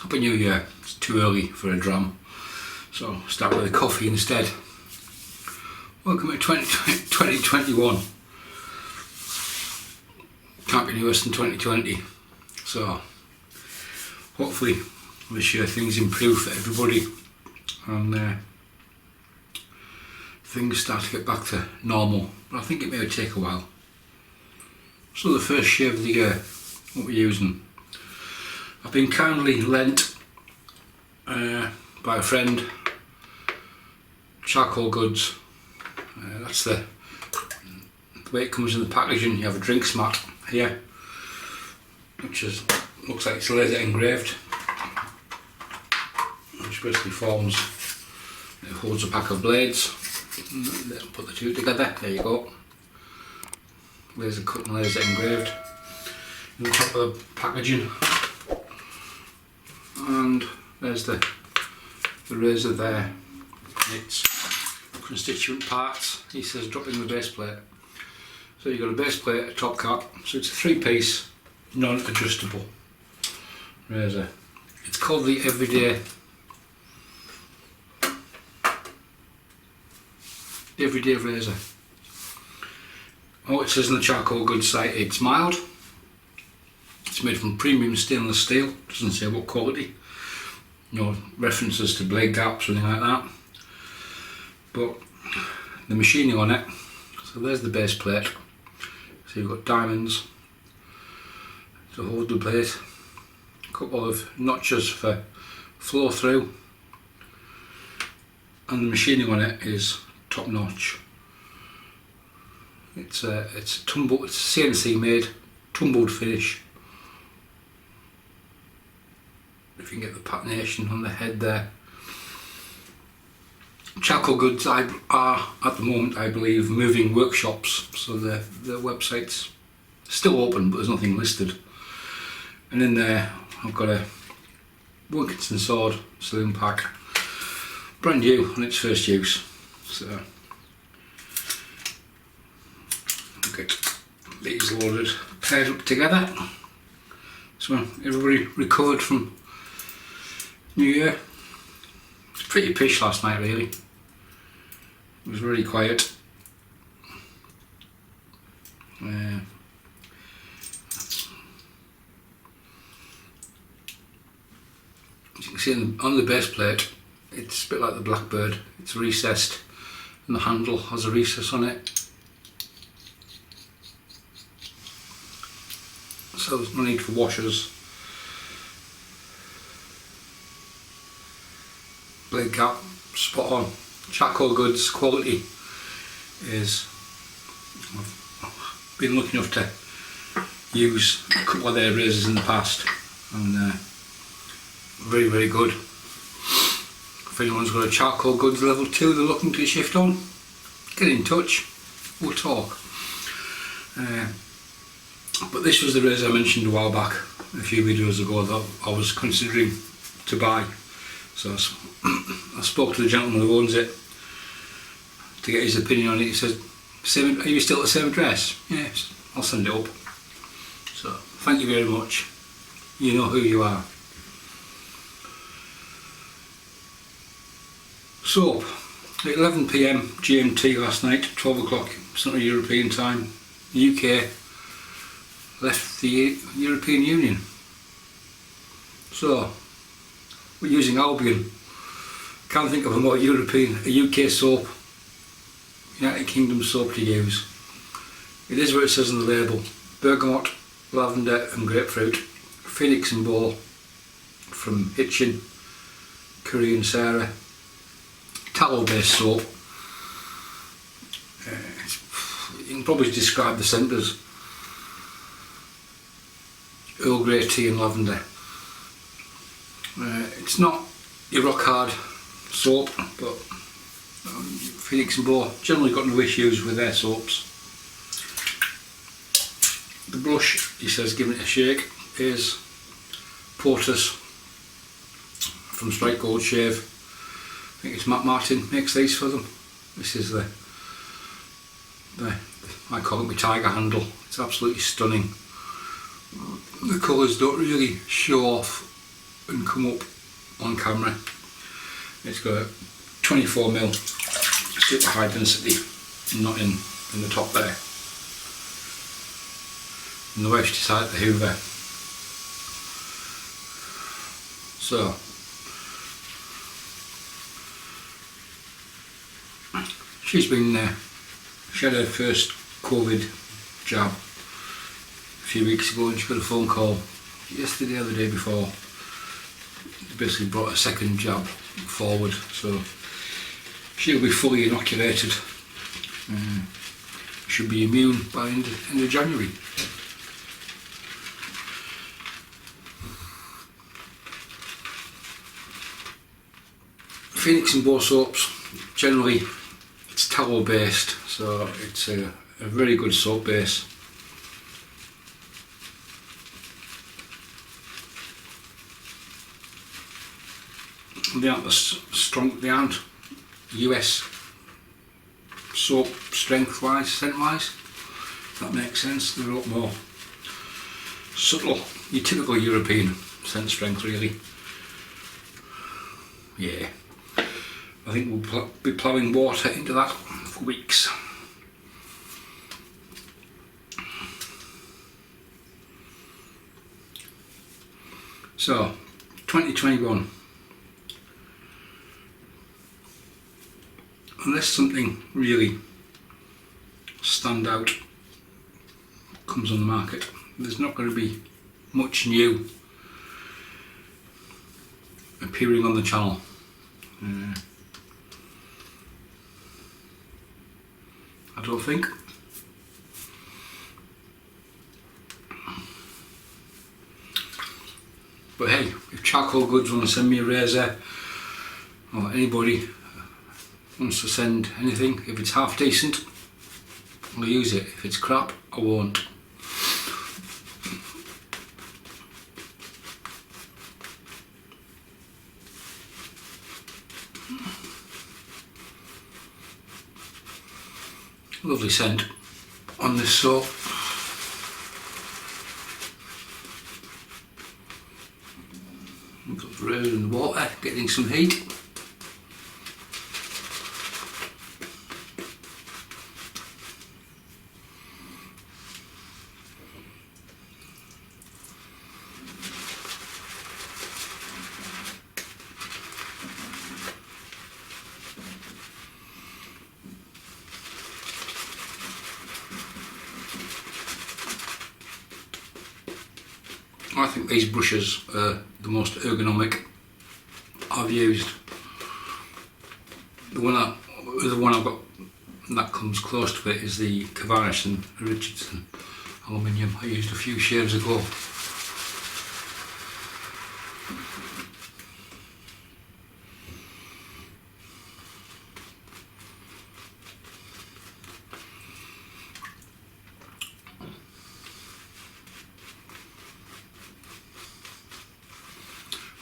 Happy New Year. It's too early for a dram, so start with a coffee instead. Welcome to 2021. Can't be any worse than 2020. So hopefully this year things improve for everybody and things start to get back to normal. But I think it may take a while. So the first shave of the year, what we're using. I've been kindly lent by a friend, Charcoal Goods. That's the way it comes in the packaging. You have a drinks mat here, which looks like it's laser engraved, which basically forms, it holds a pack of blades. Put the two together, there you go. Laser cut and laser engraved. On the top of the packaging. And there's the razor there. Its constituent parts. He says drop in the base plate. So you've got a base plate, a top cap. So it's a 3-piece, non-adjustable razor. It's called the Everyday razor. Oh, it says on the Charcoal Goods site it's mild. It's made from premium stainless steel. Doesn't say what quality. No references to blade gaps or anything like that. But the machining on it. So there's the base plate. So you've got diamonds to hold the plate. A couple of notches for flow through. And the machining on it is top notch. It's CNC made, tumbled finish. If you can get the patination on the head there. Charcoal Goods are at the moment, I believe, moving workshops, so the website's still open but there's nothing listed. And in there I've got a Wilkinson sword saloon pack, brand new on its first use. So okay, these loaded, paired up together. So everybody recovered from New Year. It's pretty pish last night really. It was really quiet. As you can see on the base plate, it's a bit like the Blackbird. It's recessed and the handle has a recess on it. So there's no need for washers. Blade cap, spot on. Charcoal Goods quality is, I've been lucky enough to use a couple of their razors in the past and very, very good. If anyone's got a Charcoal Goods level 2 they're looking to shift on, get in touch, we'll talk. But this was the razor I mentioned a while back, a few videos ago, that I was considering to buy. So I spoke to the gentleman who owns it to get his opinion on it. He said, are you still at the same address? Yes, I'll send it up. So thank you very much. You know who you are. So at 11 PM GMT last night, 12 o'clock Central European time, the UK left the European Union. So we're using Albion. Can't think of a more European, a UK soap, United Kingdom soap to use. It is what it says on the label. Bergamot, lavender and grapefruit. Phoenix and Beau from Hitchin, Curry and Sarah. Tallow based soap. You can probably describe the scent as Earl Grey tea and lavender. It's not your rock hard soap, but Phoenix and Beau generally got no issues with their soaps. The brush, he says, give it a shake, is POTUS from Strike Gold Shave. I think it's Matt Martin makes these for them. This is the I call it my tiger handle. It's absolutely stunning. The colours don't really show off and come up on camera. It's got a 24mm super high density, not in the top there. And the way she decided to hoover. So she's been she had her first COVID jab a few weeks ago, and she got a phone call yesterday or the day before. They basically brought a second jab forward, so she'll be fully inoculated. Should be immune by end of January. Phoenix and Beau soaps, generally it's tallow based, so it's a very good soap base. They aren't strong, they aren't US soap strength wise, scent wise, if that makes sense. They're a lot more subtle, your typical European scent strength really. Yeah, I think we'll be ploughing water into that for weeks. So 2021, unless something really stand out comes on the market, there's not going to be much new appearing on the channel. I don't think. But hey, if Charcoal Goods want to send me a razor, or anybody wants to send anything, if it's half decent, I'll use it. If it's crap, I won't. Lovely scent on this soap. We've got the razor in the water, getting some heat. I think these brushes are the most ergonomic I've used. The one I've got that comes close to it is the Cavarnis and Richardson aluminium I used a few shaves ago.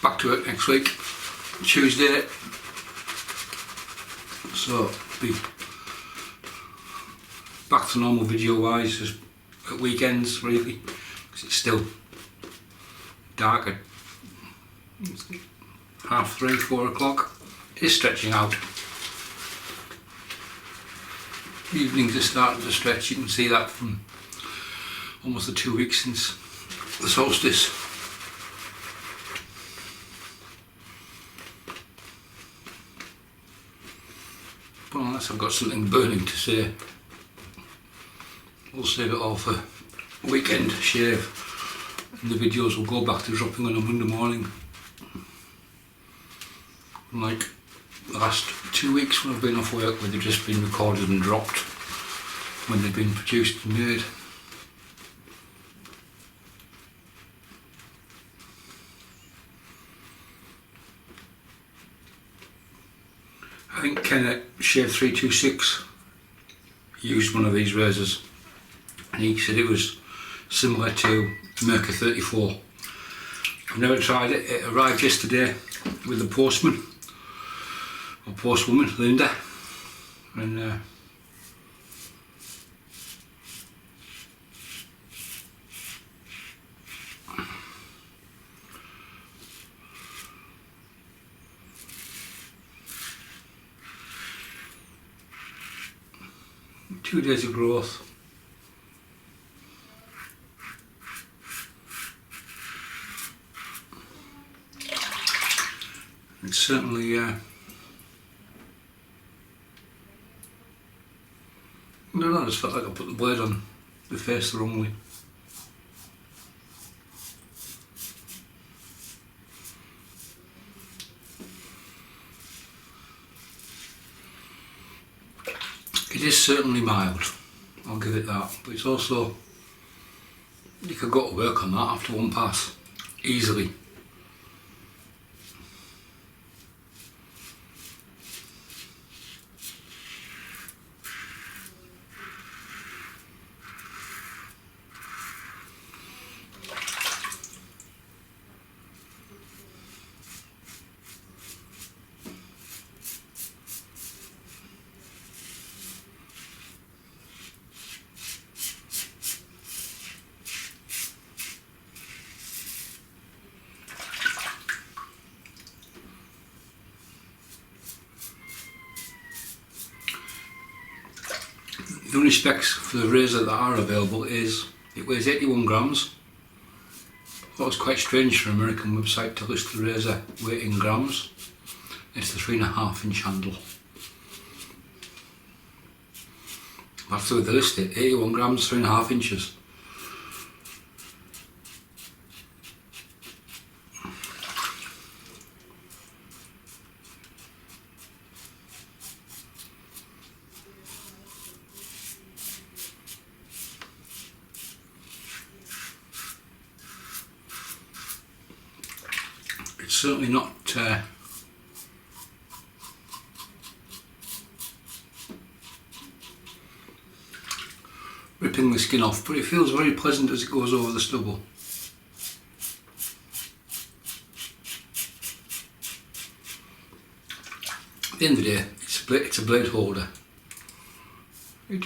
Back to it next week, Tuesday, so be back to normal video wise, just at weekends really, because it's still dark at 3:30, 4 o'clock. It is stretching out. Evenings are starting to stretch. You can see that from almost the 2 weeks since the solstice. But unless I've got something burning to say, we'll save it all for weekend shave, and the videos will go back to dropping on a Monday morning. Like the last 2 weeks when I've been off work, where they've just been recorded and dropped when they've been produced and made. I think Ken at Shave 326 used one of these razors, and he said it was similar to Merca 34. I've never tried it. It arrived yesterday with the postman, or postwoman, Linda, and 2 days of growth. It's certainly I don't know, I just felt like I put the blade on the face the wrong way. It is certainly mild, I'll give it that, but it's also, you could go to work on that after one pass, easily. The only specs for the razor that are available is it weighs 81 grams. I thought it was quite strange for an American website to list the razor weight in grams. It's the 3.5 inch handle. After they list it, 81 grams, 3.5 inches. It's certainly not ripping the skin off, but it feels very pleasant as it goes over the stubble. At the end of the day, it's a blade holder. I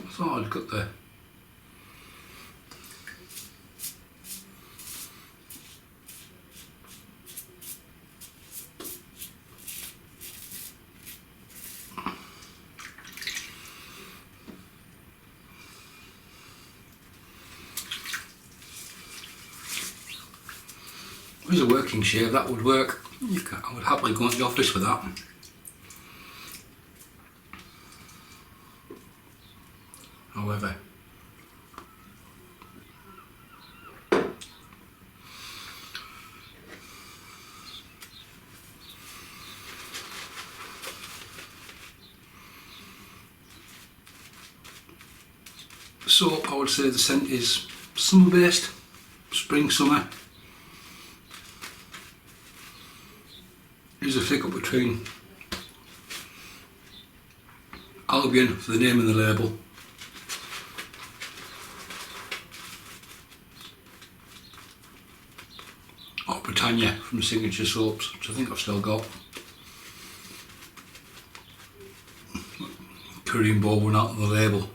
thought I'd got the If it was a working shave, that would work. I would happily go into the office with that. However, so I would say the scent is summer based, spring, summer. There's a flick up between Albion for the name and the label, or Britannia from the signature soaps, which I think I've still got. Korean Beau one out on the label.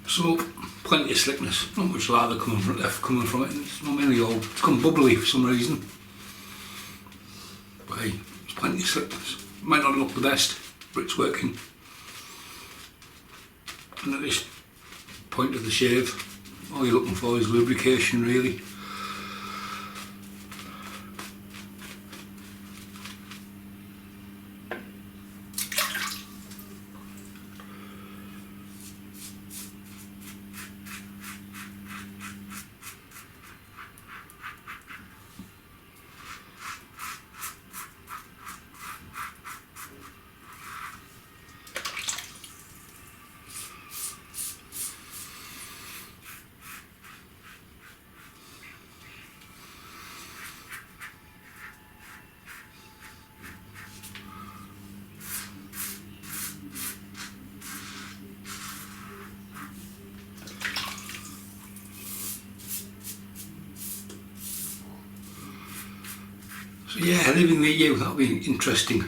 So plenty of slickness, not much lather coming from it, and it's not mainly old, it's gone bubbly for some reason. But hey, there's plenty of slickness. Might not look the best, but it's working. And at this point of the shave, all you're looking for is lubrication really. So yeah, leaving the EU, that'll be interesting.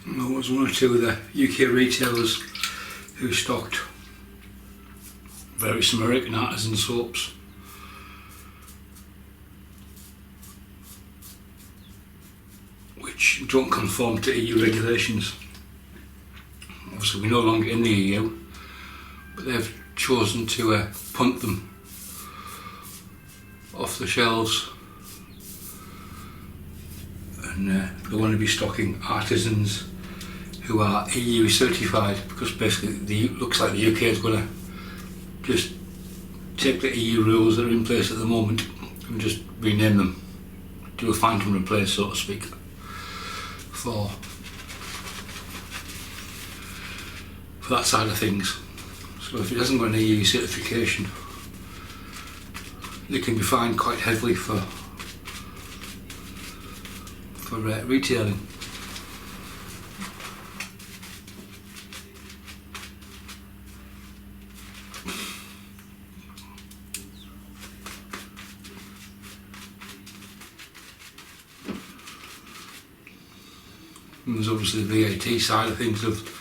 There was one or two of the UK retailers who stocked various American artisan soaps. Which don't conform to EU regulations. Obviously we're no longer in the EU, but they've chosen to punt them off the shelves, and they want to be stocking artisans who are EU certified, because basically it looks like the UK is going to just take the EU rules that are in place at the moment and just rename them, do a find and replace, so to speak, for that side of things. So if it hasn't got an EU certification, they can be fined quite heavily for retailing. And there's obviously the VAT side of things of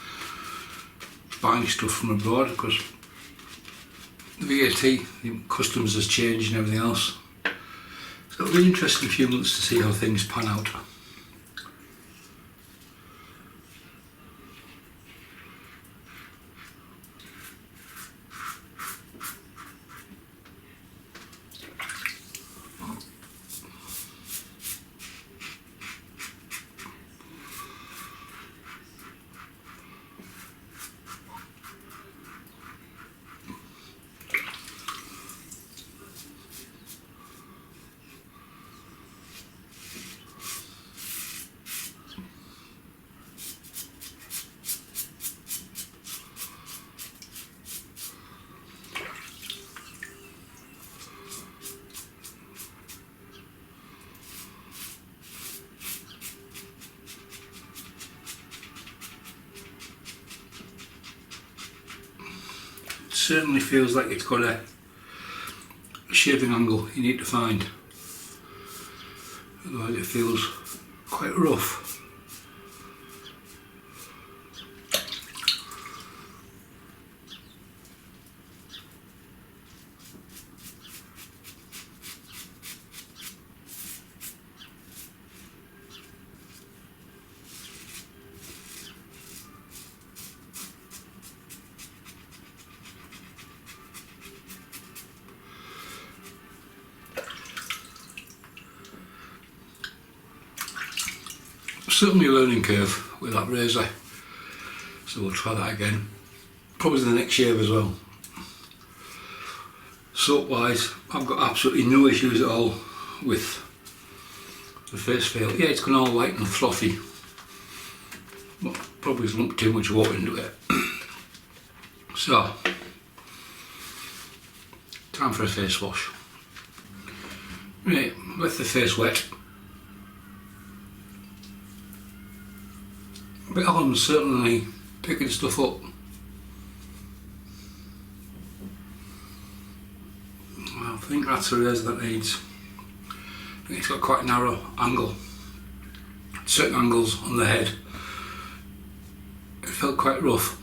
buying stuff from abroad, because the VAT, the customs has changed and everything else. So it'll be an interesting few months to see how things pan out. Certainly feels like it's got a shaving angle you need to find, otherwise it feels quite rough. Certainly a learning curve with that razor, so we'll try that again, probably the next shave as well. Soap wise, I've got absolutely no issues at all with the face feel. Yeah, it's gone all light and fluffy, but probably lumped too much water into it. So, time for a face wash. Right, let the face wet. But Alan's certainly picking stuff up. Well, I think that's a razor that needs. I think it's got quite a narrow angle certain angles on the head, it felt quite rough.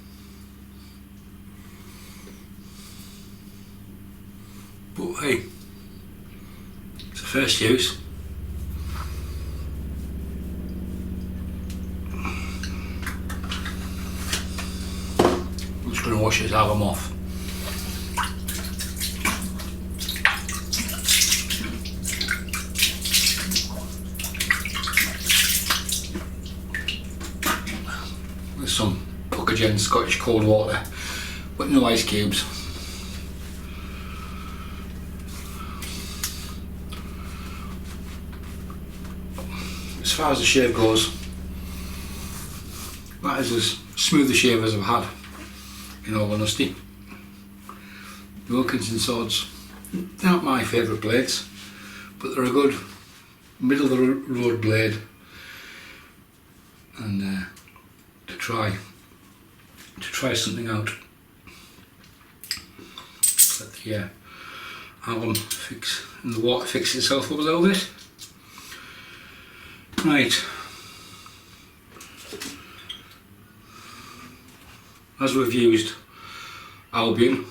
But hey, it's a first use. I'm just going to wash his album off. With some Puckagen Scottish cold water, but no ice cubes. As far as the shave goes, that is as smooth a shave as I've had, in all honesty. The Wilkinson swords, they're not my favourite blades, but they're a good middle of the road blade, and to try something out. Let the alum fix and the water fix itself up a little bit. Right, as we've used Albion,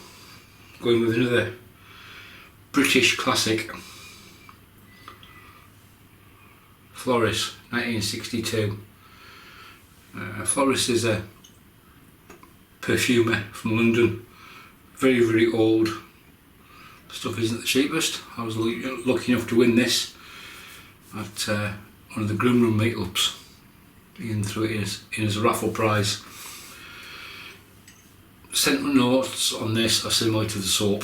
going with another British classic, Floris 1962. Floris is a perfumer from London, very old. The stuff isn't the cheapest. I was lucky enough to win this at one of the Groom Room meetups. Ian threw it in as a raffle prize. Sentiment notes on this are similar to the soap.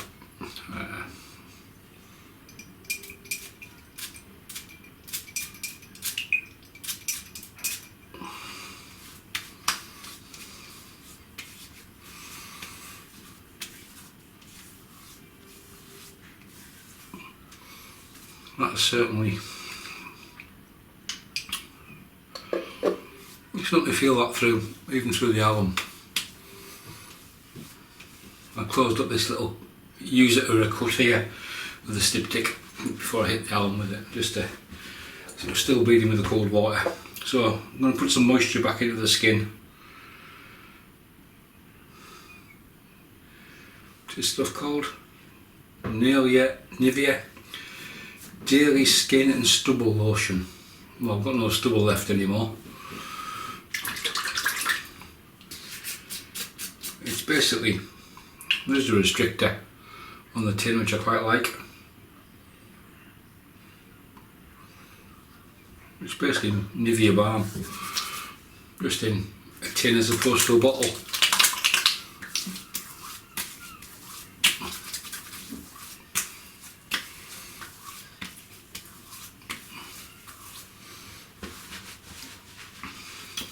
That's certainly, you certainly feel that through, even through the album. I closed up this little user error cut here with a styptic before I hit the album with it, just to, so it's still bleeding with the cold water. So I'm going to put some moisture back into the skin. What's this stuff called? Nivea Daily Skin and Stubble Lotion. Well, I've got no stubble left anymore. It's basically, there's a restrictor on the tin which I quite like. It's basically Nivea balm, just in a tin as opposed to a bottle.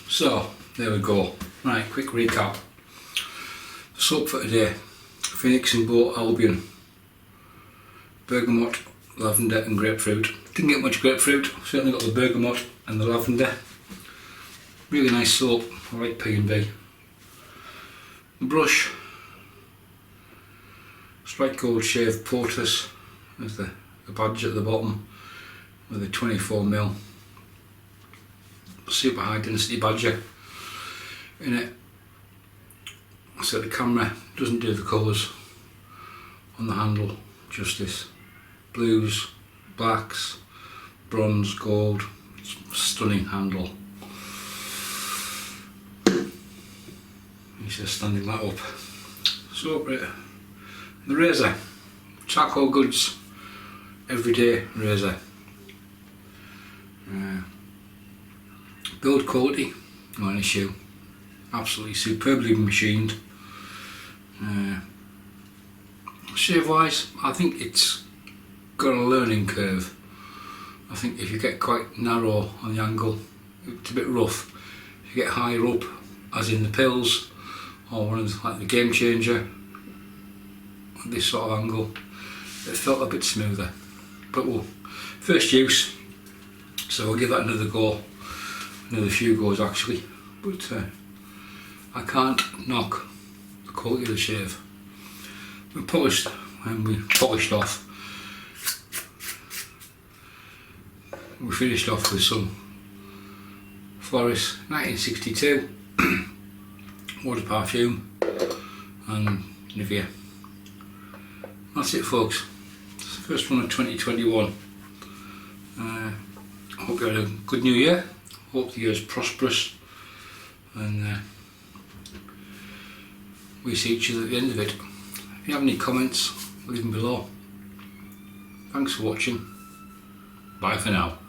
So, there we go. Right, quick recap. Soap for today: Phoenix and Beau Albion, bergamot, lavender and grapefruit. Didn't get much grapefruit, certainly got the bergamot and the lavender. Really nice soap, I like P&B. The brush, Strike Gold Shave POTUS, there's the badge at the bottom with a 24mm super high density badger in it, so the camera doesn't do the colours on the handle justice. Blues, blacks, bronze, gold. It's a stunning handle. He's just standing that up. So the razor, Charcoal Goods everyday razor. Build quality, not an issue. Absolutely superbly machined. Shave wise, I think it's got a learning curve. I think if you get quite narrow on the angle, it's a bit rough. If you get higher up, as in the pills, or one of the, like the Game Changer, this sort of angle, it felt a bit smoother. But well, first use, so we'll give that another go. Another few goes actually, but I can't knock the quality of the shave. We polished off, we finished off with some Floris 1962, Eau de Parfum and Nivea. That's it folks, it's the first one of 2021. Hope you had a good new year, hope the year's prosperous, and we see each other at the end of it. If you have any comments, leave them below. Thanks for watching, bye for now.